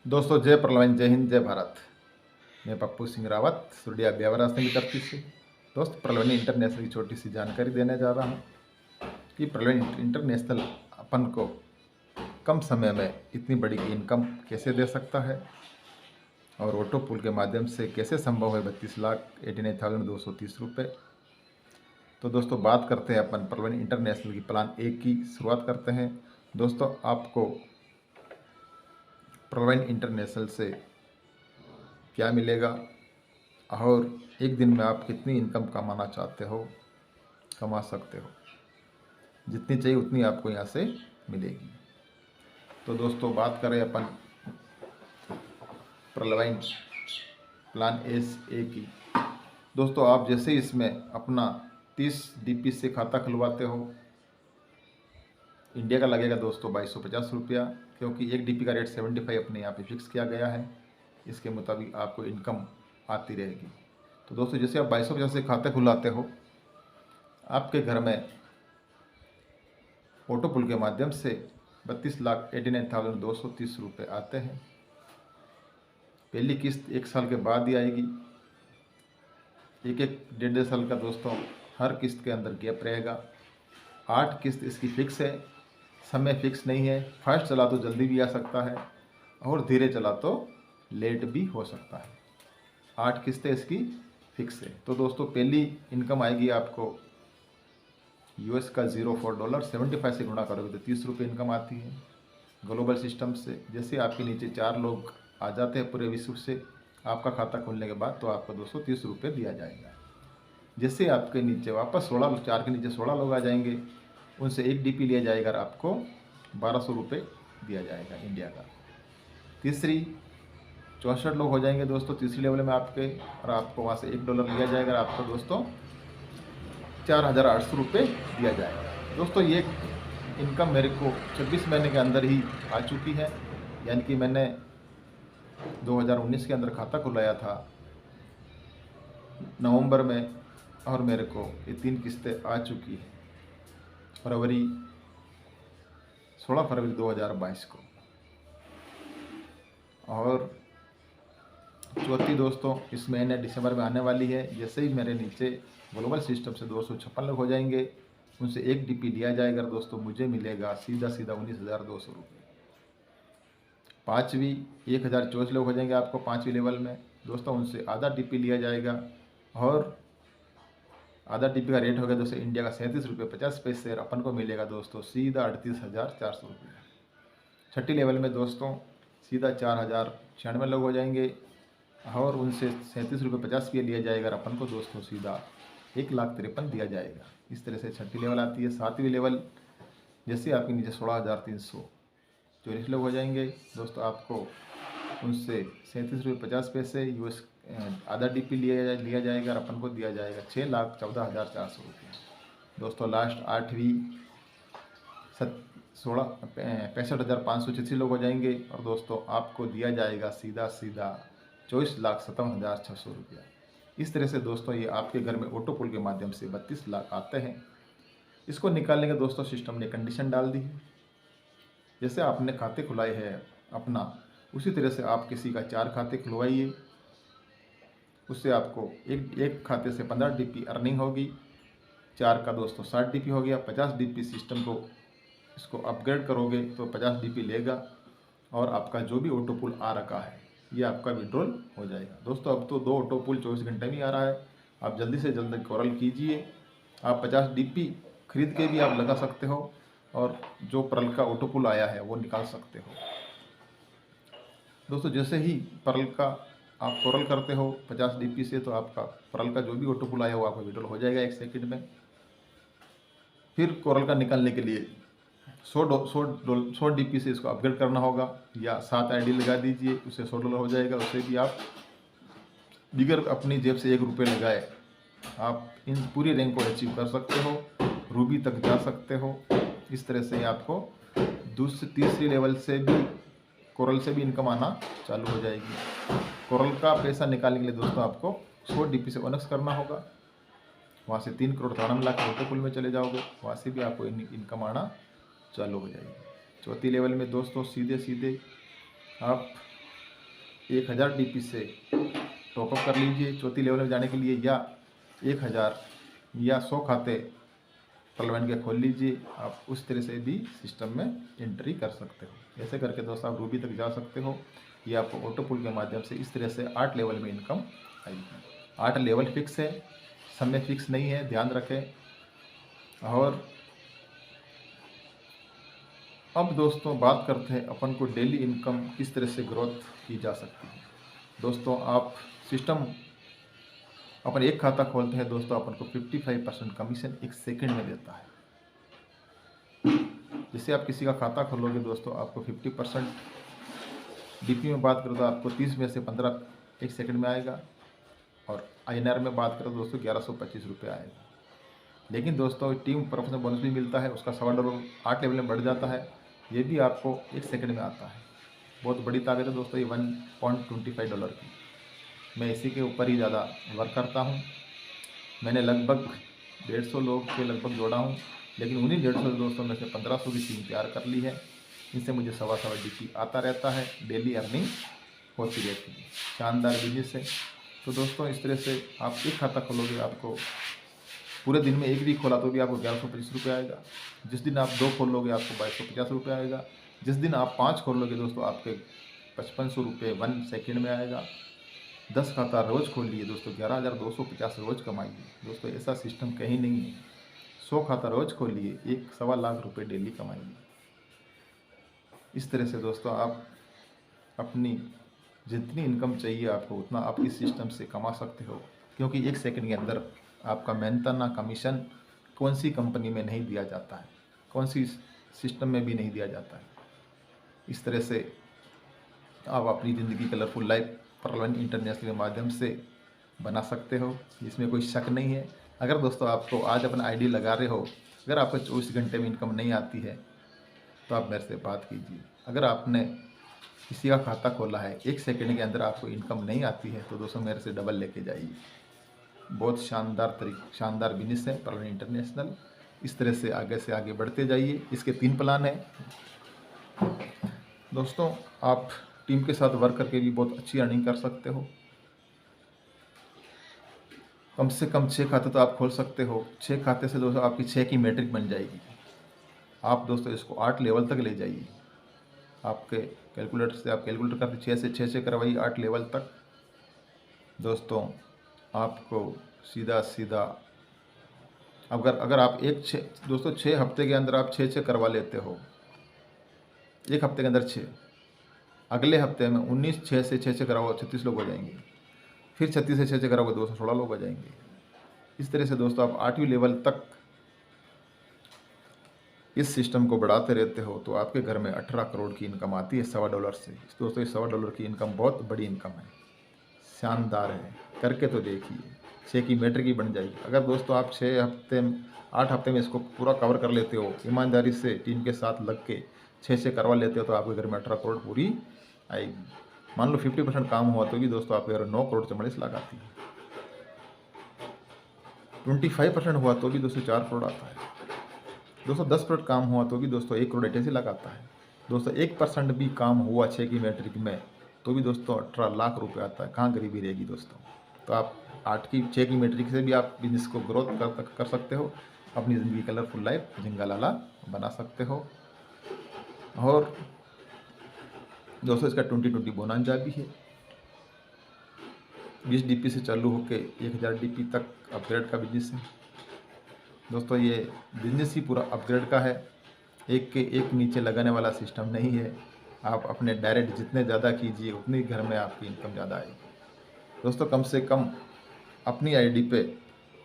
दोस्तों जय प्रलवन, जय हिंद, जय भारत। मैं पप्पू सिंह रावत सुरडिया ब्यावरा से धरती से। दोस्त प्रलवनी इंटरनेशनल की छोटी सी जानकारी देने जा रहा हूँ कि प्रलवनी इंटरनेशनल अपन को कम समय में इतनी बड़ी इनकम कैसे दे सकता है और ऑटो पुल के माध्यम से कैसे संभव है 32,89,230 रुपये। तो दोस्तों बात करते हैं अपन प्रलवनी इंटरनेशनल की प्लान ए की शुरुआत करते हैं। दोस्तों आपको प्रलवनी इंटरनेशनल से क्या मिलेगा और एक दिन में आप कितनी इनकम कमाना चाहते हो, कमा सकते हो, जितनी चाहिए उतनी आपको यहाँ से मिलेगी। तो दोस्तों बात करें अपन प्रलवाइन प्लान एस ए की। दोस्तों आप जैसे इसमें अपना 30 डीपी से खाता खुलवाते हो, इंडिया का लगेगा दोस्तों 2250 रुपया, क्योंकि एक डीपी का रेट 75 अपने यहाँ पे फिक्स किया गया है। इसके मुताबिक आपको इनकम आती रहेगी। तो दोस्तों जैसे आप 2250 से खाते खुलाते हो, आपके घर में ऑटो पुल के माध्यम से 32,89,230 रुपये आते हैं। पहली किस्त 1 साल के बाद ही आएगी। एक डेढ़ साल का दोस्तों हर किस्त के अंदर गैप रहेगा। 8 किस्त इसकी फिक्स है, समय फिक्स नहीं है। फास्ट चला तो जल्दी भी आ सकता है और धीरे चला तो लेट भी हो सकता है। 8 किस्तें इसकी फिक्स है। तो दोस्तों पहली इनकम आएगी आपको यूएस का $0.4, 75 से गुणा करोगे तो 30 रुपये इनकम आती है ग्लोबल सिस्टम से। जैसे आपके नीचे 4 लोग आ जाते हैं पूरे विश्व से आपका खाता खोलने के बाद, तो आपको 230 रुपये दिया जाएगा। जैसे आपके नीचे वापस 4 के नीचे 16 लोग आ जाएंगे, उनसे एक डीपी लिया जाएगा और आपको 1200 रुपये दिया जाएगा इंडिया का। तीसरी 64 लोग हो जाएंगे दोस्तों तीसरी लेवल में आपके, और आपको वहाँ से $1 लिया जाएगा और आपको दोस्तों 4,800 रुपये दिया जाएगा। दोस्तों ये इनकम मेरे को 26 महीने के अंदर ही आ चुकी है, यानी कि मैंने 2019 के अंदर खाता खुलाया था नवंबर में, और मेरे को ये 3 किस्तें आ चुकी है 16 फरवरी 2022 को। और चौथी दोस्तों इस महीने दिसंबर में आने वाली है। जैसे ही मेरे नीचे ग्लोबल सिस्टम से 256 लोग हो जाएंगे, उनसे एक डीपी लिया जाएगा दोस्तों, मुझे मिलेगा सीधा 19,200 रुपये। पाँचवीं 1,024 लोग हो जाएंगे आपको 5वीं लेवल में दोस्तों, उनसे आधा डीपी लिया जाएगा और आधा डीपी का रेट होगा दोस्तों इंडिया का 37 रुपये 50 पैसे, और अपन को मिलेगा दोस्तों सीधा 38,400 रुपये। छठी लेवल में दोस्तों सीधा 4,096 लोग हो जाएंगे और उनसे 37 रुपये 50 पे लिया जाएगा और अपन को दोस्तों सीधा 1,53,000 दिया जाएगा। इस तरह से छठी लेवल आती है। 7वीं लेवल जैसे आपके नीचे 16,344 लोग हो जाएंगे दोस्तों, आपको उनसे 37 रुपये 50 पैसे यूएस आधा डीपी लिया जाएगा और अपन को दिया जाएगा 6,14,400 रुपये। दोस्तों लास्ट 8वीं 65,586 लोग हो जाएंगे और दोस्तों आपको दिया जाएगा सीधा 24,57,600 रुपया। इस तरह से दोस्तों ये आपके घर में ऑटो पुल के माध्यम से 32 लाख आते हैं। इसको निकालने के दोस्तों सिस्टम ने कंडीशन डाल दी है। जैसे आपने खाते खुलाए हैं अपना, उसी तरह से आप किसी का 4 खाते खुलवाइए। उससे आपको एक खाते से 15 डीपी अर्निंग होगी। 4 का दोस्तों 60 डीपी हो गया। 50 डीपी सिस्टम को इसको अपग्रेड करोगे तो 50 डीपी लेगा और आपका जो भी ऑटो पुल आ रखा है ये आपका विड्रॉल हो जाएगा। दोस्तों अब तो 2 ऑटो पुल 24 घंटे में ही आ रहा है। आप जल्दी से जल्दी कॉरल कीजिए। आप 50 डीपी खरीद के भी आप लगा सकते हो और जो परल का ऑटो पुल आया है वो निकाल सकते हो। दोस्तों जैसे ही परल का आप कॉरल करते हो 50 डीपी से, तो आपका परल का जो भी ऑटो पुल आया वो आपका विड्रॉल हो जाएगा 1 सेकंड में। फिर कॉरल का निकालने के लिए 100 डीपी से इसको अपग्रेड करना होगा, या 7 आईडी लगा दीजिए, उससे $100 हो जाएगा। उससे भी आप बिगर अपनी जेब से 1 रुपये लगाए आप इन पूरी रैंक को अचीव कर सकते हो, रूबी तक जा सकते हो। इस तरह से आपको तीसरी लेवल से भी कोरल से भी इनकम आना चालू हो जाएगी। कोरल का पैसा निकालने के लिए दोस्तों आपको 100 डीपी से ओनक्स करना होगा, वहाँ से 3,93,00,000 ऑटो पुल में चले जाओगे, वहाँ से भी आपको इनकम आना चालू हो जाएगी। चौथी लेवल में दोस्तों सीधे आप 1000 DP से टॉपअप कर लीजिए चौथी लेवल में जाने के लिए, या 1000 या 100 खाते पर्लवेंट के खोल लीजिए। आप उस तरह से भी सिस्टम में एंट्री कर सकते हो। ऐसे करके दोस्तों आप रूबी तक जा सकते हो। ये आपको ऑटो पुल के माध्यम से इस तरह से 8 लेवल में इनकम आएगी। 8 लेवल फिक्स है, समय फिक्स नहीं है, ध्यान रखें। और अब दोस्तों बात करते हैं अपन को डेली इनकम किस तरह से ग्रोथ की जा सकती है। दोस्तों आप सिस्टम अपन एक खाता खोलते हैं दोस्तों, अपन को 55% कमीशन 1 सेकंड में देता है। जैसे आप किसी का खाता खोलोगे दोस्तों, आपको 50% डीपी में बात करो तो आपको 30 में से 15 1 सेकंड में आएगा, और INR में बात करो दोस्तों 1125 रुपये आएगा। लेकिन दोस्तों टीम प्रोफेशनल बोनस भी मिलता है, उसका $1.25 8 लेवल में बढ़ जाता है, ये भी आपको 1 सेकंड में आता है। बहुत बड़ी ताकत है दोस्तों ये $1.25 की। मैं इसी के ऊपर ही ज़्यादा वर्क करता हूँ। मैंने लगभग 150 लोग के लगभग जोड़ा हूँ, लेकिन उन्हीं 150 दोस्तों में से 1500 की टीम तैयार कर ली है। इनसे मुझे सवा DP आता रहता है, डेली अर्निंग होती रहती है। शानदार बिजनेस है। तो दोस्तों इस तरह से आप एक खाता खोलोगे, आपको पूरे दिन में एक भी खोला तो भी आपको 1125 रुपये आएगा। जिस दिन आप 2 खोल लोगे आपको 2250 रुपये आएगा। जिस दिन आप 5 खोल लोगे दोस्तों आपके 5500 रुपये 1 सेकेंड में आएगा। 10 खाता रोज़ खोल लिए दोस्तों 11,250 रोज़ कमाइए। दोस्तों ऐसा सिस्टम कहीं नहीं है। 100 खाता रोज़ खोल लिए 1.25 लाख रुपये डेली कमाइए। इस तरह से दोस्तों आप अपनी जितनी इनकम चाहिए आपको उतना आप इस सिस्टम से कमा सकते हो, क्योंकि 1 सेकंड के अंदर आपका मेहनताना कमीशन कौन सी कंपनी में नहीं दिया जाता है, कौन सी सिस्टम में भी नहीं दिया जाता है। इस तरह से आप अपनी ज़िंदगी कलरफुल लाइफ पर्लवेंट इंटरनेशनल के माध्यम से बना सकते हो, इसमें कोई शक नहीं है। अगर दोस्तों आपको आज अपना ID लगा रहे हो, अगर आपको 24 घंटे में इनकम नहीं आती है तो आप मेरे से बात कीजिए। अगर आपने किसी का खाता खोला है 1 सेकंड के अंदर आपको इनकम नहीं आती है तो दोस्तों मेरे से डबल लेके जाइए। बहुत शानदार बिजनेस है पर्लवेंट इंटरनेशनल। इस तरह से आगे बढ़ते जाइए। इसके 3 प्लान हैं दोस्तों। आप टीम के साथ वर्क करके भी बहुत अच्छी अर्निंग कर सकते हो। कम से कम 6 खाते तो आप खोल सकते हो। 6 खाते से दोस्तों आपकी 6 की मैट्रिक बन जाएगी। आप दोस्तों इसको 8 लेवल तक ले जाइए। आपके कैलकुलेटर से आप कैलकुलेटर करके 6 से 6 करवाइए 8 लेवल तक। दोस्तों आपको सीधा अगर आप दोस्तों 6 हफ्ते के अंदर आप 6 करवा लेते हो, 1 हफ्ते के अंदर 6, अगले हफ्ते में 19 6 से 6 कराओ 36 लोग हो जाएंगे। फिर 36 से 6 कराओगे 216 लोग हो जाएंगे। इस तरह से दोस्तों आप 8वीं लेवल तक इस सिस्टम को बढ़ाते रहते हो तो आपके घर में 18 करोड़ की इनकम आती है $1.25 से। दोस्तों इस $1.25 की इनकम बहुत बड़ी इनकम है, शानदार है। करके तो देखिए, 6 की मैट्रिक ही बन जाएगी। अगर दोस्तों आप 8 हफ्ते में इसको पूरा कवर कर लेते हो, ईमानदारी से टीम के साथ लग के 6 करवा लेते हो तो आपके घर में 18 करोड़ पूरी आएगी। मान लो 50% काम हुआ तो भी दोस्तों आपके घर 9 करोड़ 44 लाख आती है। 25% हुआ तो भी दोस्तों 4 करोड़ आता है। दोस्तों 10% काम हुआ तो भी दोस्तों 1 करोड़ 88 लाख आता है। दोस्तों 1% भी काम हुआ 6 की मैट्रिक में तो भी दोस्तों 18 लाख रुपए आता है। कहाँ गरीबी रहेगी दोस्तों। तो आप 6 की मैट्रिक से भी आप बिजनेस को ग्रोथ कर सकते हो, अपनी ज़िंदगी कलरफुल लाइफ झिंगा लाला बना सकते हो। और दोस्तों इसका 2020 बोनांजा भी है। 20 DP से चालू होके 1000 DP तक अपग्रेड का बिजनेस है। दोस्तों ये बिजनेस ही पूरा अपग्रेड का है, एक के एक नीचे लगाने वाला सिस्टम नहीं है। आप अपने डायरेक्ट जितने ज़्यादा कीजिए उतनी घर में आपकी इनकम ज़्यादा आएगी। दोस्तों कम से कम अपनी ID पे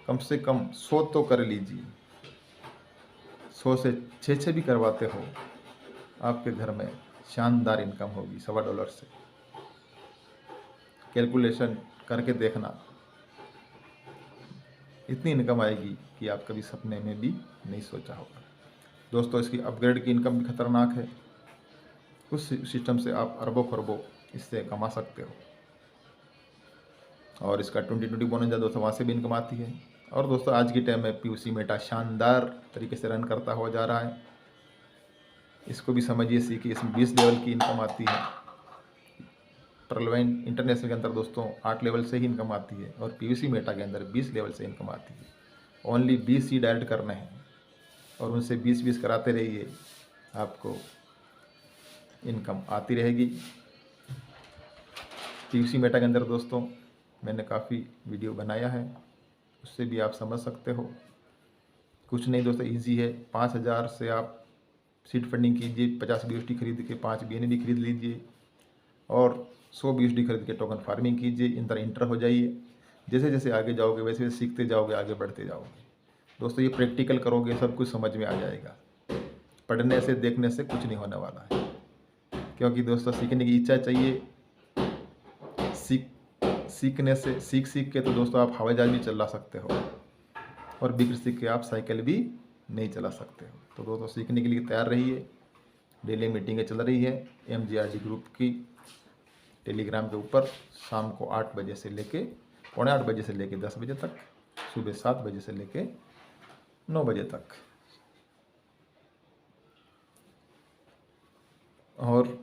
कम से कम 100 तो कर लीजिए। 100 से 6 भी करवाते हो, आपके घर में शानदार इनकम होगी $1.25 से। कैलकुलेशन करके देखना, इतनी इनकम आएगी कि आप कभी सपने में भी नहीं सोचा होगा। दोस्तों इसकी अपग्रेड की इनकम भी खतरनाक है। उस सिस्टम से आप अरबों खरबों इससे कमा सकते हो। और इसका 2020 बोनस दोस्तों वहाँ से भी इनकम आती है। और दोस्तों आज की टाइम में POC मेटा शानदार तरीके से रन करता हुआ जा रहा है। इसको भी समझिए, सीखिए। इसमें 20 लेवल की इनकम आती है। पर्लवाइन इंटरनेशनल के अंदर दोस्तों 8 लेवल से ही इनकम आती है और पीवीसी मेटा के अंदर 20 लेवल से इनकम आती है। ओनली 20 ही डायरेक्ट करने हैं और उनसे 20-20 कराते रहिए, आपको इनकम आती रहेगी। पीवीसी मेटा के अंदर दोस्तों मैंने काफ़ी वीडियो बनाया है, उससे भी आप समझ सकते हो। कुछ नहीं दोस्तों, इजी है। 5,000 से आप सीड फंडिंग कीजिए, 50 BUSD खरीद के 5 BNB खरीद लीजिए और 100 BUSD खरीद के टोकन फार्मिंग कीजिए। इन तरह इंटर हो जाइए। जैसे जैसे आगे जाओगे वैसे वैसे सीखते जाओगे, आगे बढ़ते जाओगे। दोस्तों ये प्रैक्टिकल करोगे सब कुछ समझ में आ जाएगा। पढ़ने से देखने से कुछ नहीं होने वाला है, क्योंकि दोस्तों सीखने की इच्छा चाहिए। सीखने से सीख के तो दोस्तों आप हवाई जहाज भी चला सकते हो और बिगड़ सीख के आप साइकिल भी नहीं चला सकते हो। तो दोस्तों सीखने के लिए तैयार रहिए। डेली मीटिंगें चल रही है MGRD ग्रुप की टेलीग्राम के ऊपर, शाम को 8 बजे से लेके 8:45 बजे से लेके 10 बजे तक, सुबह 7 बजे से लेके 9 बजे तक। और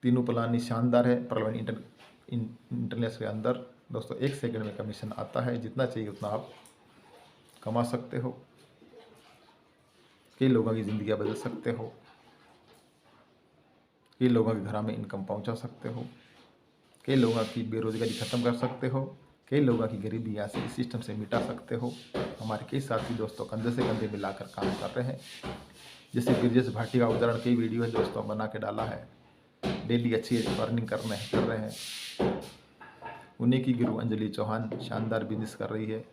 तीनों प्लान ही शानदार है। पर्लवाइन इंटरनेशनल के अंदर दोस्तों 1 सेकंड में कमीशन आता है, जितना चाहिए उतना आप कमा सकते हो। कई लोगों की ज़िंदगी बदल सकते हो, कई लोगों के घर में इनकम पहुंचा सकते हो, कई लोगों की बेरोजगारी ख़त्म कर सकते हो, कई लोगों की गरीबी यहाँ से इस सिस्टम से मिटा सकते हो। हमारे कई साथी दोस्तों कंधे से कंधे मिलाकर काम कर रहे हैं। जैसे ब्रजेश भाटी का उदाहरण, कई वीडियो है दोस्तों बना के डाला है, डेली अच्छी अर्निंग कर रहे हैं। उन्हीं की गुरु अंजलि चौहान शानदार बिजनेस कर रही है।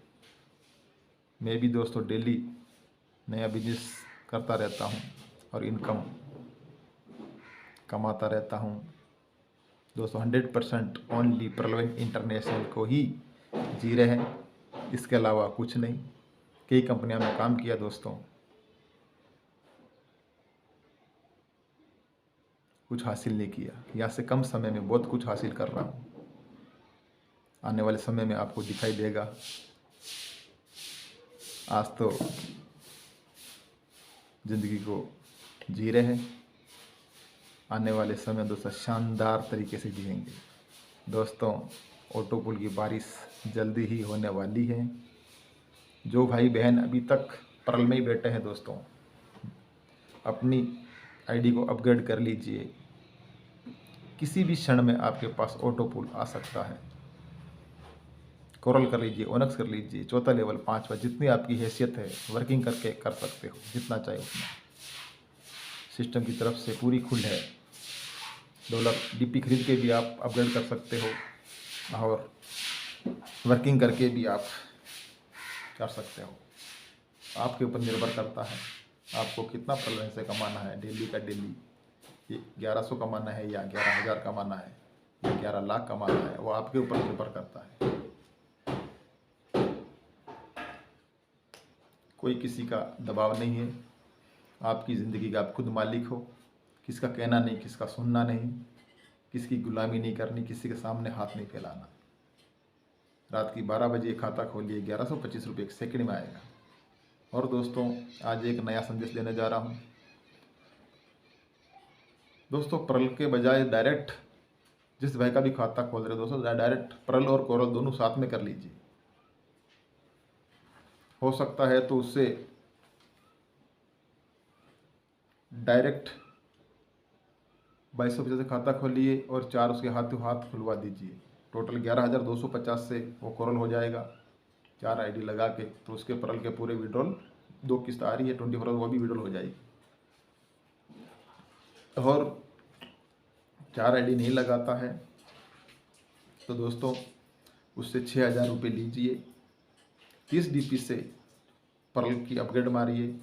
मैं भी दोस्तों डेली नया बिजनेस करता रहता हूँ और इनकम कमाता रहता हूँ। दोस्तों 100% ओनली पर्लवाइन इंटरनेशनल को ही जी रहे हैं, इसके अलावा कुछ नहीं। कई कंपनियों में काम किया दोस्तों, कुछ हासिल नहीं किया। यहाँ से कम समय में बहुत कुछ हासिल कर रहा हूँ। आने वाले समय में आपको दिखाई देगा। आज तो ज़िंदगी को जी रहे हैं, आने वाले समय दोस्तों शानदार तरीके से जिएंगे। दोस्तों ऑटो पुल की बारिश जल्दी ही होने वाली है। जो भाई बहन अभी तक पर्ल में ही बैठे हैं दोस्तों, अपनी आईडी को अपग्रेड कर लीजिए। किसी भी क्षण में आपके पास ऑटो पुल आ सकता है। कोरल कर लीजिए, ओनक्स कर लीजिए, 4था लेवल 5वां, जितनी आपकी हैसियत है वर्किंग करके कर सकते हो, जितना चाहे उतना। सिस्टम की तरफ से पूरी खुल है। $DP खरीद के भी आप अपग्रेड कर सकते हो और वर्किंग करके भी आप कर सकते हो। आपके ऊपर निर्भर करता है आपको कितना पर्लवाइन से कमाना है। डेली का डेली 1100 कमाना है या 11,000 कमाना है या 11 लाख कमाना है, वो आपके ऊपर निर्भर करता है। कोई किसी का दबाव नहीं है। आपकी ज़िंदगी का आप खुद मालिक हो। किसका कहना नहीं, किसका सुनना नहीं, किसकी गुलामी नहीं करनी, किसी के सामने हाथ नहीं फैलाना। रात की 12 बजे खाता खोलिए, 1125 रुपये 1 सेकंड में आएगा। और दोस्तों आज एक नया संदेश देने जा रहा हूँ। दोस्तों पर्ल के बजाय डायरेक्ट जिस भाई का भी खाता खोल रहे हो दोस्तों, डायरेक्ट पर्ल और कोरल दोनों साथ में कर लीजिए। हो सकता है तो उससे डायरेक्ट 2250 से खाता खोलिए और 4 उसके हाथों हाथ खुलवा दीजिए। टोटल 11,250 से वो कोरल हो जाएगा। 4 आईडी लगा के तो उसके पर्ल के पूरे विड्रॉल 2 किस्त आ रही है 24 वो भी विड्रॉल हो जाएगी। और 4 आईडी नहीं लगाता है तो दोस्तों उससे 6,000 रुपये लीजिए। 30 DP से पर्ल की अपग्रेड मारिए।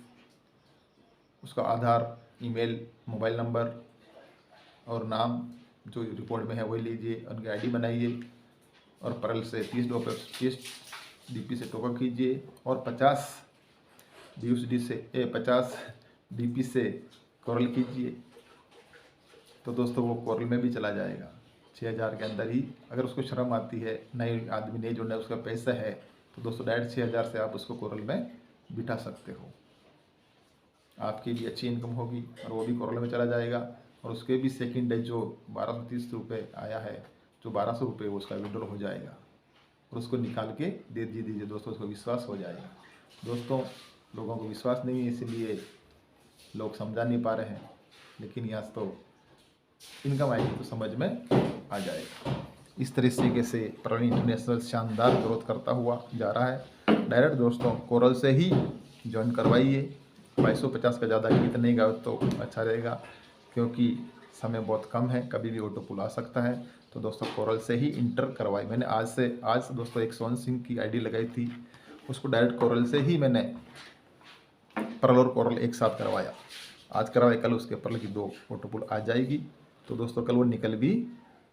उसका आधार, ईमेल, मोबाइल नंबर और नाम जो रिपोर्ट में है वही लीजिए, उनकी आईडी बनाइए और पर्ल से 30 DP से टॉपअप कीजिए और 50 DP से कोरल कीजिए। तो दोस्तों वो कोरल में भी चला जाएगा 6,000 के अंदर ही। अगर उसको शर्म आती है, नए आदमी नहीं जुड़ना है, उसका पैसा है, तो दोस्तों डायरेक्ट 6,000 से आप उसको कोरल में बिठा सकते हो। आपकी भी अच्छी इनकम होगी और वो भी कोरल में चला जाएगा। और उसके भी सेकंड डे जो 1230 रुपये आया है, जो 1200 रुपये उसका विड्रॉल हो जाएगा और उसको निकाल के दे दीजिए दोस्तों, उसको विश्वास हो जाएगा। दोस्तों लोगों को विश्वास नहीं है, इसलिए लोग समझा नहीं पा रहे हैं, लेकिन यहाँ तो इनकम आएगी तो समझ में आ जाएगा। इस तरीके से प्रवीण इंटरनेशनल शानदार ग्रोथ करता हुआ जा रहा है। डायरेक्ट दोस्तों कोरल से ही ज्वाइन करवाइए। 2250 का ज़्यादा गीत नहीं गाओ तो अच्छा रहेगा, क्योंकि समय बहुत कम है, कभी भी ऑटो पुल आ सकता है। तो दोस्तों कोरल से ही इंटर करवाई मैंने। आज दोस्तों एक सोहन सिंह की आईडी लगाई थी, उसको डायरेक्ट कोरल से ही मैंने परल और कोरल एक साथ करवाया। आज करवाए, कल उसके परल की 2 ऑटो पुल आ जाएगी। तो दोस्तों कल वो निकल भी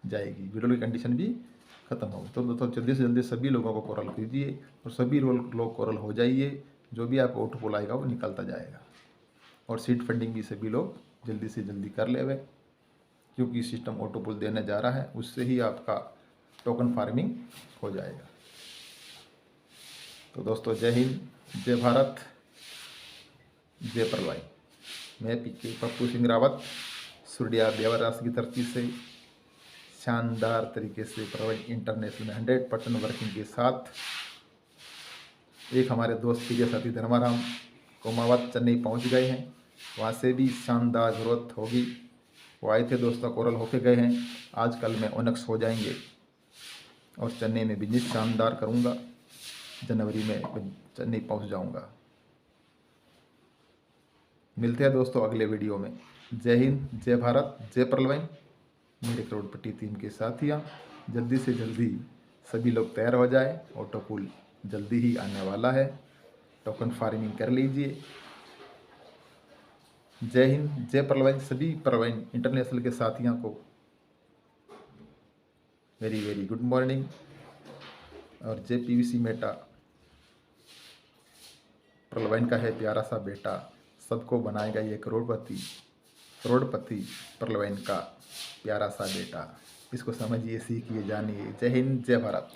जाएगी, वीडियो की कंडीशन भी खत्म होगी। तो दोस्तों जल्दी से जल्दी सभी लोगों को कोरल कीजिए और सभी लोग कोरल हो जाइए। जो भी आपको ऑटो पुल आएगा वो निकलता जाएगा। और सीड फंडिंग भी सभी लोग जल्दी से जल्दी कर ले, क्योंकि सिस्टम ऑटो पुल देने जा रहा है, उससे ही आपका टोकन फार्मिंग हो जाएगा। तो दोस्तों जय हिंद, जय भारत, जय प्रलय। मैं पीके पप्पू सिंह रावत सुरडिया देवरास की धरती से शानदार तरीके से प्रलय इंटरनेशनल में 100% वर्किंग के साथ एक हमारे दोस्त प्रिय साथी धर्माराम कोमावत चेन्नई पहुंच गए हैं। वहाँ से भी शानदार ग्रोथ होगी। वो आए थे दोस्तों, कोरल होके गए हैं, आज कल में ओनक्स हो जाएंगे और चेन्नई में बिजनेस शानदार करूँगा। जनवरी में चेन्नई पहुँच जाऊँगा। मिलते हैं दोस्तों अगले वीडियो में। जय हिंद, जय भारत, जय प्रलय। मेरे करोड़पति टीम के साथियाँ, जल्दी से जल्दी सभी लोग तैयार हो जाए। ऑटो पुल जल्दी ही आने वाला है, टोकन फार्मिंग कर लीजिए। जय हिंद, जय प्रलय। सभी प्रलय इंटरनेशनल के साथियों को वेरी वेरी गुड मॉर्निंग। और जय पीवीसी मेटा, प्रलय का है प्यारा सा बेटा, सबको बनाएगा ये करोड़पति प्रलय का प्यारा सा बेटा। इसको समझिए, सीखिए, जानिए। जय हिंद, जय भारत।